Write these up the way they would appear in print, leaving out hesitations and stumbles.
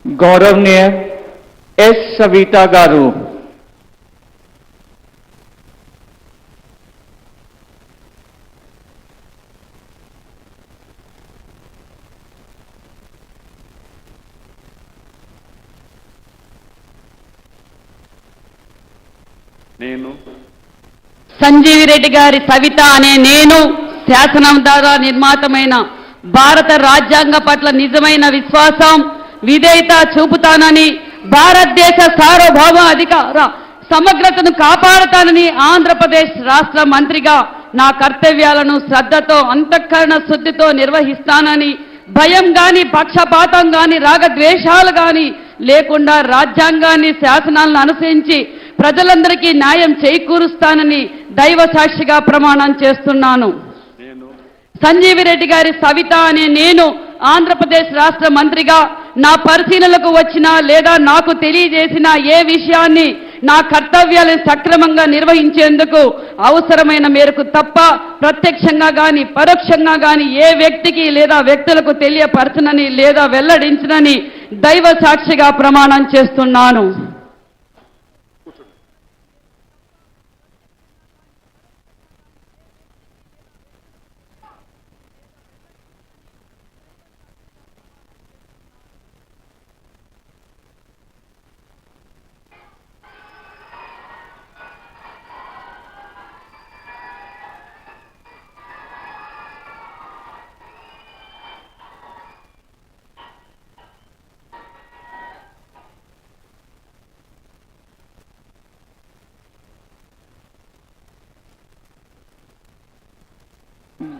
गौरवनीय S Savita गारू। సంజీవి రెడ్డి గారి సవిత అనే నేను శాసనం ద్వారా నిర్మాతమైన భారత రాజ్యాంగ పట్ల నిజమైన విశ్వాసం విధేయత చూపుతానని భారతదేశ సార్వభౌమ అధికార సమగ్రతను కాపాడుతానని ఆంధ్రప్రదేశ్ రాష్ట్ర మంత్రిగా నా కర్తవ్యాలను శ్రద్ధతో అంతఃకరణ శుద్ధితో నిర్వహిస్తానని భయం గాని పక్షపాతం గాని రాగద్వేషాలు గాని లేకుండా రాజ్యాంగాన్ని శాసనాలను అనుసరించి ప్రజలందరికీ న్యాయం చేకూరుస్తానని దైవ సాక్షిగా ప్రమాణం చేస్తున్నాను. సంజీవి రెడ్డి గారి సవిత అనే నేను ఆంధ్రప్రదేశ్ రాష్ట్ర మంత్రిగా నా పరిశీలనకు వచ్చిన లేదా నాకు తెలియజేసిన ఏ విషయాన్ని నా కర్తవ్యాలను సక్రమంగా నిర్వహించేందుకు అవసరమైన మేరకు తప్ప ప్రత్యక్షంగా గాని పరోక్షంగా గాని ఏ వ్యక్తికి లేదా వ్యక్తులకు తెలియపరచనని లేదా వెల్లడించనని దైవ సాక్షిగా ప్రమాణం చేస్తున్నాను.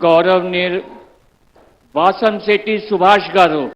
गौरवनीय वासंशेट्टी सुभाष गारू।